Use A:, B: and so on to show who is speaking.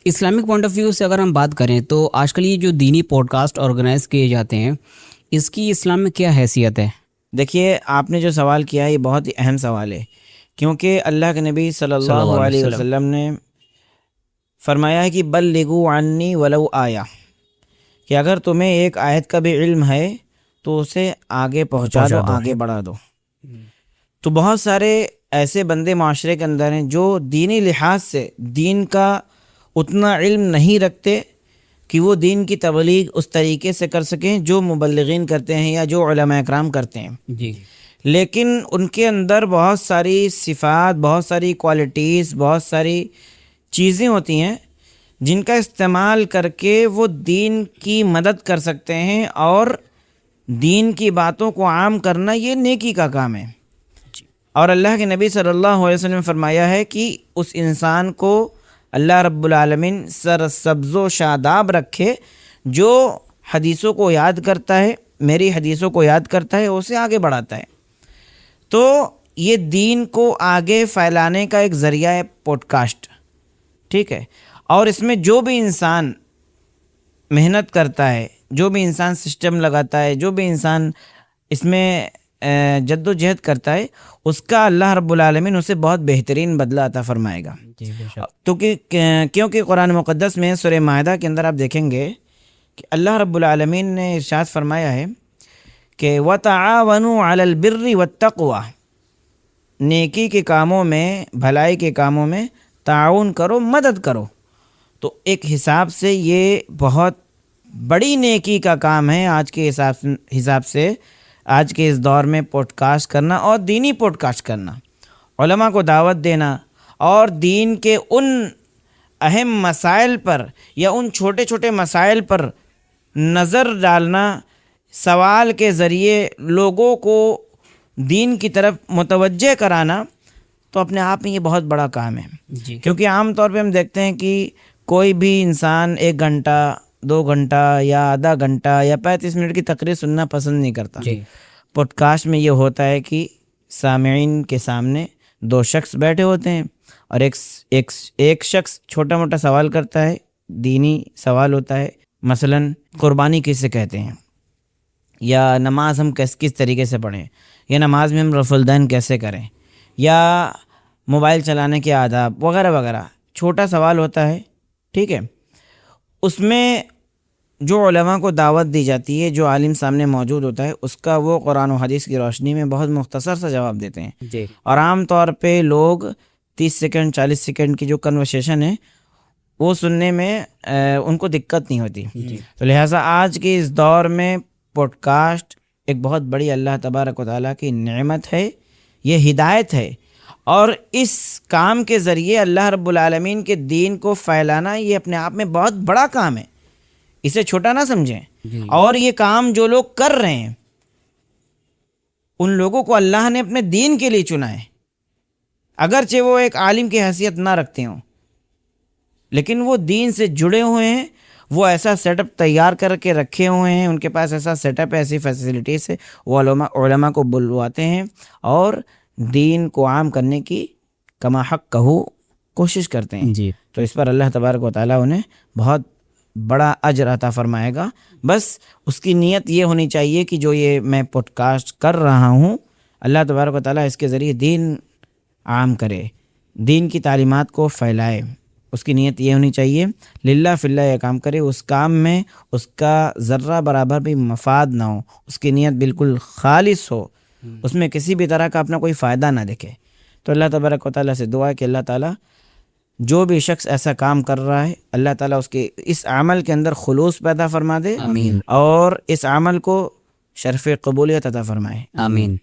A: Islamic point of view سے اگر ہم بات کریں تو آج کل یہ جو دینی پوڈ کاسٹ آرگنائز کیے جاتے ہیں، اس کی اسلام میں کیا حیثیت ہے؟
B: دیکھیے، آپ نے جو سوال کیا ہے یہ بہت ہی اہم سوال ہے، کیونکہ اللہ کے نبی صلی اللہ علیہ وسلم نے فرمایا ہے کہ بلغوا عنی ولو آیا، کہ اگر تمہیں ایک آیت کا بھی علم ہے تو اسے آگے پہنچا دو، آگے بڑھا دو۔ تو بہت سارے ایسے بندے معاشرے کے اندر ہیں جو دینی لحاظ سے دین کا اتنا علم نہیں رکھتے کہ وہ دین کی تبلیغ اس طریقے سے کر سکیں جو مبلغین کرتے ہیں یا جو علماء اکرام کرتے ہیں،
A: جی،
B: لیکن ان کے اندر بہت ساری صفات، بہت ساری کوالٹیز، بہت ساری چیزیں ہوتی ہیں جن کا استعمال کر کے وہ دین کی مدد کر سکتے ہیں، اور دین کی باتوں کو عام کرنا یہ نیکی کا کام ہے۔ اور اللہ کے نبی صلی اللہ علیہ وسلم نے فرمایا ہے کہ اس انسان کو اللہ رب العالمین سرسبز و شاداب رکھے جو حدیثوں کو یاد کرتا ہے، میری حدیثوں کو یاد کرتا ہے، اسے آگے بڑھاتا ہے۔ تو یہ دین کو آگے پھیلانے کا ایک ذریعہ ہے پوڈ کاسٹ، ٹھیک ہے؟ اور اس میں جو بھی انسان محنت کرتا ہے، جو بھی انسان سسٹم لگاتا ہے، جو بھی انسان اس میں جد و جہد کرتا ہے، اس کا اللہ رب العالمین اسے بہت بہترین بدلہ عطا فرمائے گا۔ تو کیونکہ قرآن مقدس میں سورہ مائدہ کے اندر آپ دیکھیں گے کہ اللہ رب العالمین نے ارشاد فرمایا ہے کہ وَتَعَاوَنُوا عَلَى الْبِرِّ وَالتَّقْوَى، نیکی کے کاموں میں، بھلائی کے کاموں میں تعاون کرو، مدد کرو۔ تو ایک حساب سے یہ بہت بڑی نیکی کا کام ہے آج کے حساب سے، آج کے اس دور میں پوڈ کاسٹ کرنا، اور دینی پوڈ کاسٹ کرنا، علماء کو دعوت دینا، اور دین کے ان اہم مسائل پر یا ان چھوٹے چھوٹے مسائل پر نظر ڈالنا، سوال کے ذریعے لوگوں کو دین کی طرف متوجہ کرانا، تو اپنے آپ میں یہ بہت بڑا کام ہے۔
A: جی،
B: کیونکہ عام طور پہ ہم دیکھتے ہیں کہ کوئی بھی انسان 1 گھنٹہ 2 گھنٹہ یا آدھا گھنٹہ یا 35 منٹ کی تقریر سننا پسند نہیں کرتا۔
A: جی،
B: پوڈ کاسٹ میں یہ ہوتا ہے کہ سامعین کے سامنے 2 شخص بیٹھے ہوتے ہیں، اور ایک شخص چھوٹا موٹا سوال کرتا ہے، دینی سوال ہوتا ہے، مثلا قربانی کسے کہتے ہیں، یا نماز ہم کس طریقے سے پڑھیں، یا نماز میں ہم رفع الدین کیسے کریں، یا موبائل چلانے کے آداب وغیرہ وغیرہ، چھوٹا سوال ہوتا ہے، ٹھیک ہے؟ اس میں جو علماء کو دعوت دی جاتی ہے، جو عالم سامنے موجود ہوتا ہے، اس کا وہ قرآن و حدیث کی روشنی میں بہت مختصر سا جواب دیتے ہیں۔
A: جی،
B: اور عام طور پہ لوگ 30 سیکنڈ 40 سیکنڈ کی جو کنورسیشن ہے وہ سننے میں ان کو دقت نہیں ہوتی۔ تو لہٰذا آج کے اس دور میں پوڈ کاسٹ ایک بہت بڑی اللہ تبارک و تعالیٰ کی نعمت ہے، یہ ہدایت ہے، اور اس کام کے ذریعے اللہ رب العالمین کے دین کو پھیلانا یہ اپنے آپ میں بہت بڑا کام ہے، اسے چھوٹا نہ سمجھیں۔ اور یہ کام جو لوگ کر رہے ہیں ان لوگوں کو اللہ نے اپنے دین کے لیے چنا ہے، اگرچہ وہ ایک عالم کی حیثیت نہ رکھتے ہوں، لیکن وہ دین سے جڑے ہوئے ہیں، وہ ایسا سیٹ اپ تیار کر کے رکھے ہوئے ہیں، ان کے پاس ایسا سیٹ اپ ہے، ایسی فیسیلٹیز ہے، وہ علماء کو بلواتے ہیں اور دین کو عام کرنے کی کما حق کہو کوشش کرتے ہیں۔
A: جی،
B: تو اس پر اللہ تبارک و تعالیٰ انہیں بہت بڑا اجر عطا فرمائے گا۔ بس اس کی نیت یہ ہونی چاہیے کہ جو یہ میں پوڈ کاسٹ کر رہا ہوں، اللہ تبارک و تعالیٰ اس کے ذریعے دین عام کرے، دین کی تعلیمات کو پھیلائے، اس کی نیت یہ ہونی چاہیے، للہ فی اللہ یہ کام کرے، اس کام میں اس کا ذرہ برابر بھی مفاد نہ ہو، اس کی نیت بالکل خالص ہو، اس میں کسی بھی طرح کا اپنا کوئی فائدہ نہ دیکھے۔ تو اللہ تبارک و تعالیٰ سے دعا ہے کہ اللہ تعالیٰ جو بھی شخص ایسا کام کر رہا ہے، اللہ تعالیٰ اس کے اس عمل کے اندر خلوص پیدا فرما دے،
A: آمین،
B: اور اس عمل کو شرف قبولیت عطا فرمائے۔
A: آمین۔